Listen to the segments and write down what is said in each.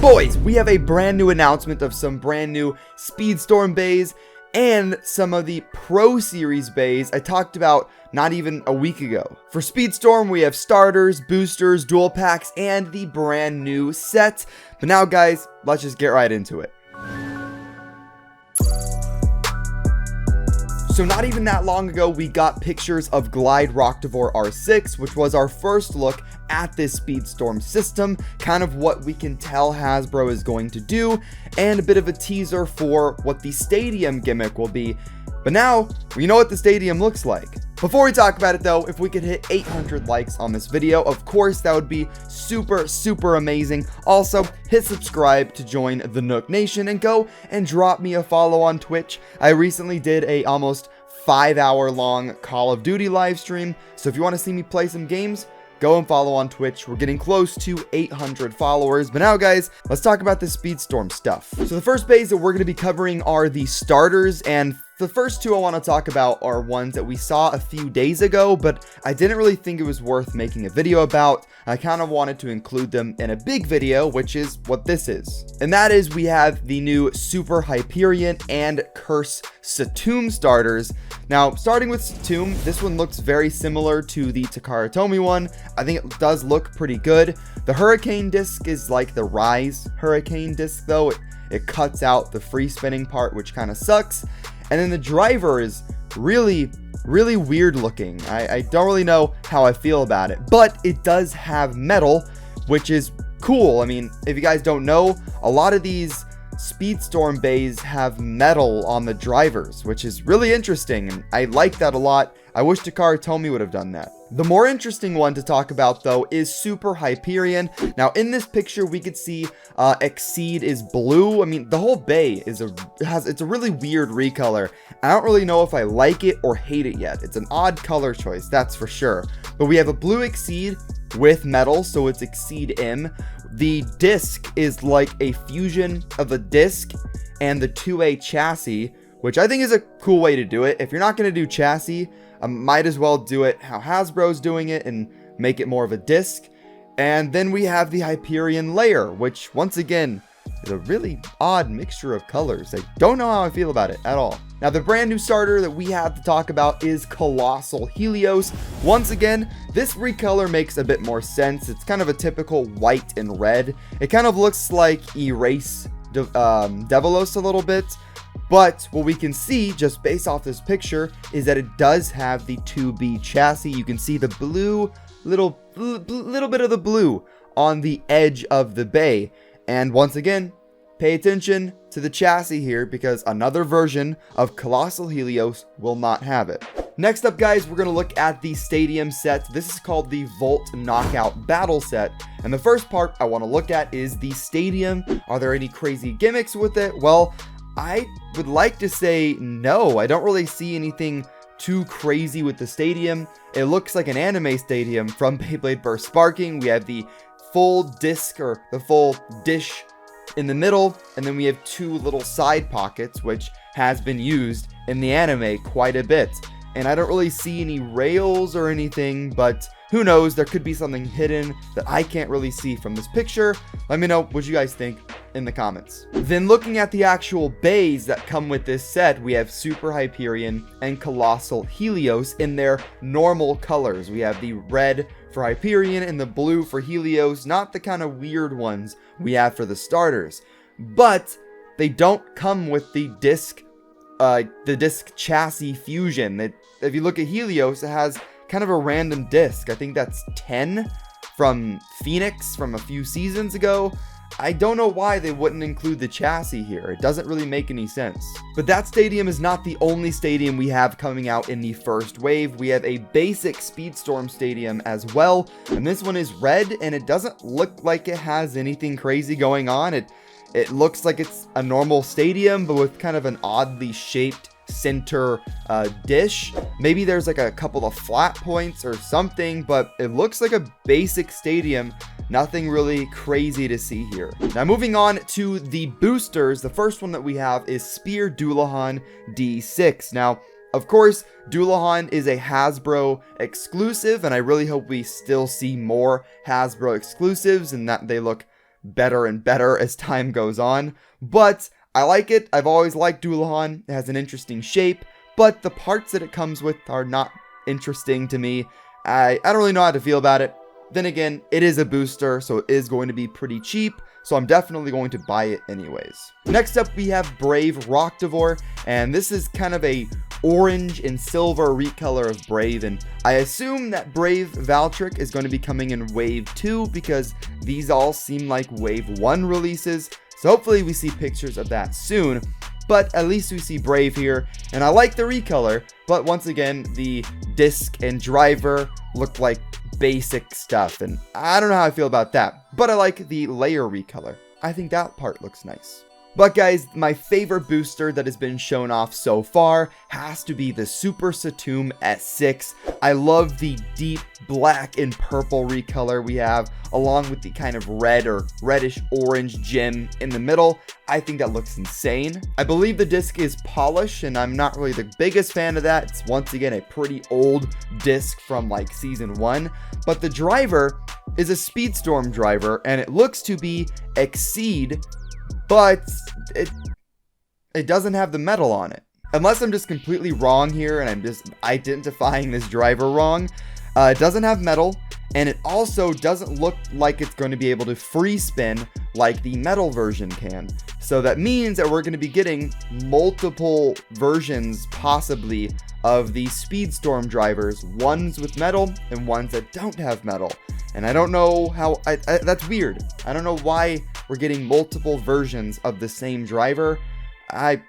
Boys, we have a brand new announcement of some brand new SPEEDSTORM beys and some of the Pro Series beys I talked about not even a week ago. For SPEEDSTORM, we have starters, boosters, dual packs, and the brand new set. But now, guys, let's just get right into it. So not even that long ago, we got pictures of Glide Rocktavor R6, which was our first look at this SPEEDSTORM system, kind of what we can tell Hasbro is going to do, and a bit of a teaser for what the stadium gimmick will be. But now, we know what the stadium looks like. Before we talk about it though, if we could hit 800 likes on this video, of course, that would be super amazing. Also, hit subscribe to join the Nook Nation and go and drop me a follow on Twitch. I recently did a almost 5-hour long Call of Duty live stream, so if you want to see me play some games, go and follow on Twitch. We're getting close to 800 followers. But now, guys, let's talk about the SPEEDSTORM stuff. So the first beys that we're going to be covering are the starters, and the first two I want to talk about are ones that we saw a few days ago, but I didn't really think it was worth making a video about. I kind of wanted to include them in a big video, which is what this is. And that is, we have the new Super Hyperion and Curse Satomb starters. Now, starting with Satomb, this one looks very similar to the Takara Tomy one. I think it does look pretty good. The Hurricane disc is like the Rise Hurricane disc, though. It cuts out the free spinning part, which kind of sucks. And then the driver is really weird looking. I don't really know how I feel about it, but it does have metal, which is cool. I mean, if you guys don't know, a lot of these SPEEDSTORM beys have metal on the drivers, which is really interesting, and I like that a lot. I wish Takara Tomy would have done that. The more interesting one to talk about, though, is Super Hyperion. Now, in this picture, we could see Exceed is blue. I mean, the whole bay is it's a really weird recolor. I don't really know if I like it or hate it yet. It's an odd color choice, that's for sure. But we have a blue Exceed with metal, so it's Exceed M. The disc is like a fusion of a disc and the 2A chassis, which I think is a cool way to do it. If you're not going to do chassis, might as well do it how Hasbro's doing it and make it more of a disc. And then we have the Hyperion layer, which once again is a really odd mixture of colors. I don't know how I feel about it at all. Now, the brand new starter that we have to talk about is Kolossal Helios. Once again, this recolor makes a bit more sense. It's kind of a typical white and red. It kind of looks like Erase Devilos a little bit. But what we can see just based off this picture is that it does have the 2B chassis. You can see the blue, little bit of the blue on the edge of the bay. And once again, pay attention to the chassis here because another version of Kolossal Helios will not have it. Next up, guys, we're going to look at the stadium set. This is called the Volt Knockout Battle Set. And the first part I want to look at is the stadium. Are there any crazy gimmicks with it? Well, I would like to say no. I don't really see anything too crazy with the stadium. It looks like an anime stadium from Beyblade Burst Sparking. We have the full disc or the full dish in the middle, and then we have two little side pockets, which has been used in the anime quite a bit. And I don't really see any rails or anything, but who knows, there could be something hidden that I can't really see from this picture. Let me know what you guys think in the comments. Then looking at the actual beys that come with this set, we have Super Hyperion and Kolossal Helios in their normal colors. We have the red for Hyperion and the blue for Helios, not the kind of weird ones we have for the starters. But they don't come with the disc chassis fusion. If you look at Helios, it has kind of a random disc. I think that's 10 from Phoenix from a few seasons ago. I don't know why they wouldn't include the chassis here. It doesn't really make any sense. But that stadium is not the only stadium we have coming out in the first wave. We have a basic SPEEDSTORM stadium as well. And this one is red, and it doesn't look like it has anything crazy going on. It looks like it's a normal stadium, but with kind of an oddly shaped center dish. Maybe there's like a couple of flat points or something, but it looks like a basic stadium. Nothing really crazy to see here. Now moving on to the boosters, the first one that we have is Spear Dullahan D6. Now, of course, Dullahan is a Hasbro exclusive, and I really hope we still see more Hasbro exclusives and that they look better and better as time goes on. But I like it. I've always liked Dullahan. It has an interesting shape, but the parts that it comes with are not interesting to me. I don't really know how to feel about it. Then again, it is a booster, so it is going to be pretty cheap, so I'm definitely going to buy it anyways. Next up, we have Brave Roctivore, and this is kind of a orange and silver recolor of Brave, and I assume that Brave Valtryek is going to be coming in Wave 2 because these all seem like Wave 1 releases, so hopefully we see pictures of that soon. But at least we see Brave here, and I like the recolor, but once again, the disc and driver look like basic stuff, and I don't know how I feel about that, but I like the layer recolor. I think that part looks nice. But guys, my favorite booster that has been shown off so far has to be the Super Satum S6. I love the deep black and purple recolor we have, along with the kind of red or reddish orange gem in the middle. I think that looks insane. I believe the disc is polished, and I'm not really the biggest fan of that. It's once again a pretty old disc from like season 1, but the driver is a SPEEDSTORM driver, and it looks to be Exceed, but it doesn't have the metal on it. Unless I'm just completely wrong here and I'm just identifying this driver wrong. It doesn't have metal, and it also doesn't look like it's going to be able to free spin like the metal version can. So that means that we're going to be getting multiple versions possibly of the SPEEDSTORM drivers, ones with metal and ones that don't have metal. And I don't know how, that's weird. I don't know why we're getting multiple versions of the same driver. I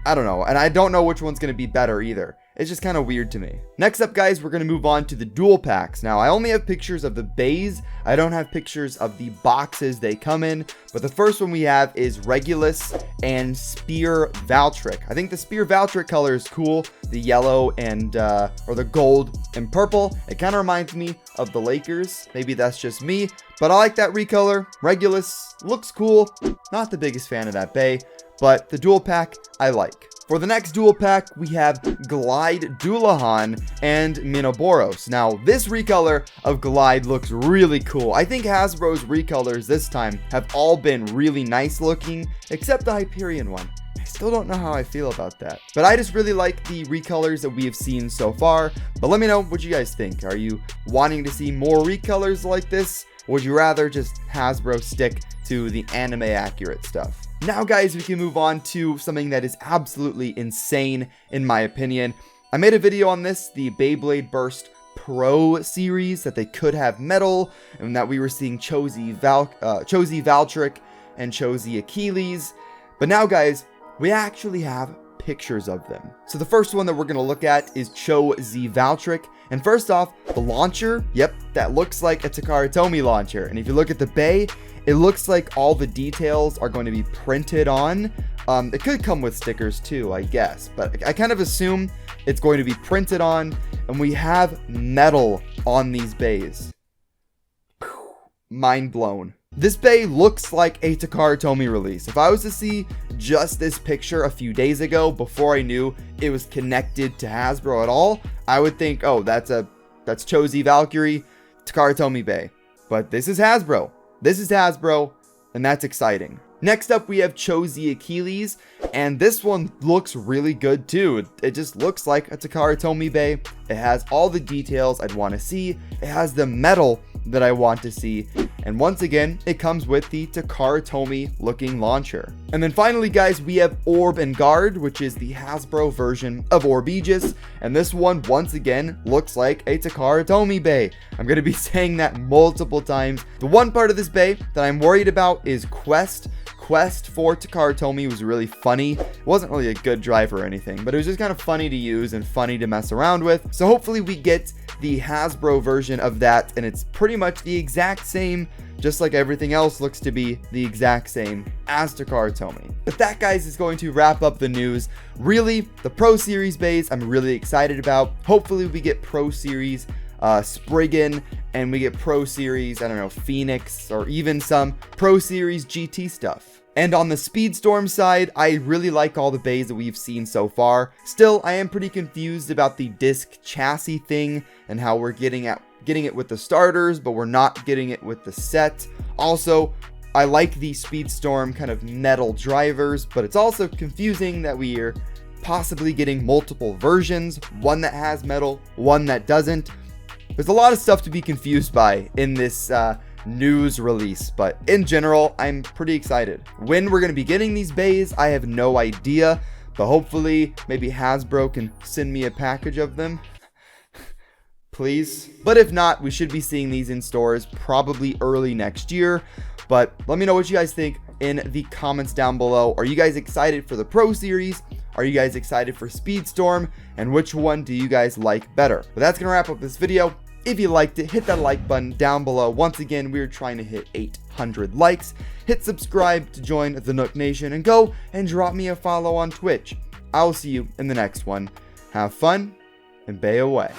don't know, and I don't know which one's going to be better either. It's just kind of weird to me. Next up, guys, we're going to move on to the dual packs. Now, I only have pictures of the beys. I don't have pictures of the boxes they come in, but the first one we have is Regulus and Spear Valtryek. I think the Spear Valtryek color is cool. The yellow and, or the gold and purple. It kind of reminds me of the Lakers. Maybe that's just me, but I like that recolor. Regulus looks cool. Not the biggest fan of that bay, but the dual pack I like. For the next dual pack, we have Glide Dullahan and Minoboros. Now, this recolor of Glide looks really cool. I think Hasbro's recolors this time have all been really nice looking, except the Hyperion one. I still don't know how I feel about that. But I just really like the recolors that we have seen so far. But let me know what you guys think. Are you wanting to see more recolors like this? Or would you rather just Hasbro stick to the anime accurate stuff? Now, guys, we can move on to something that is absolutely insane, in my opinion. I made a video on this, the Beyblade Burst Pro series, that they could have metal, and that we were seeing Chozi Valtryek and Chozi Achilles. But now, guys, we actually have pictures of them. So the first one that we're going to look at is Chozi Valtryek. And first off, the launcher, yep, that looks like a Takara Tomy launcher. And if you look at the bay, it looks like all the details are going to be printed on. It could come with stickers too, I guess, but I kind of assume it's going to be printed on, and we have metal on these bays. Mind blown. This bay looks like a Takara Tomy release. If I was to see just this picture a few days ago, before I knew it was connected to Hasbro at all, I would think, oh, that's Chozi Valkyrie, Takara Tomy bay. But this is Hasbro. This is Hasbro, and that's exciting. Next up, we have Chozi Achilles, and this one looks really good too. It just looks like a Takara Tomy bay. It has all the details I'd want to see. It has the metal that I want to see. And once again, it comes with the Takara Tomy looking launcher. And then finally, guys, we have Orb and Guard, which is the Hasbro version of Orbeegis. And this one, once again, looks like a Takara Tomy bay. I'm going to be saying that multiple times. The one part of this bay that I'm worried about is Quest. Quest for Takara Tomy was really funny. It wasn't really a good driver or anything, but it was just kind of funny to use and funny to mess around with. So hopefully we get the Hasbro version of that, and it's pretty much the exact same, just like everything else looks to be the exact same as Takara Tomy. But that, guys, is going to wrap up the news. Really, the Pro Series bays I'm really excited about. Hopefully we get Pro Series Spriggan, and we get Pro Series, I don't know, Phoenix, or even some Pro Series GT stuff. And on the SPEEDSTORM side, I really like all the bays that we've seen so far. Still, I am pretty confused about the disc chassis thing and how we're getting it with the starters, but we're not getting it with the set. Also, I like the SPEEDSTORM kind of metal drivers, but it's also confusing that we are possibly getting multiple versions, one that has metal, one that doesn't. There's a lot of stuff to be confused by in this news release, but in general, I'm pretty excited. When we're going to be getting these beys, I have no idea, but hopefully maybe Hasbro can send me a package of them. Please. But if not, we should be seeing these in stores probably early next year. But let me know what you guys think in the comments down below. Are you guys excited for the Pro Series? Are you guys excited for SPEEDSTORM? And which one do you guys like better? But that's going to wrap up this video. If you liked it, hit that like button down below. Once again, we're trying to hit 800 likes. Hit subscribe to join the Nook Nation, and go and drop me a follow on Twitch. I'll see you in the next one. Have fun and bay away.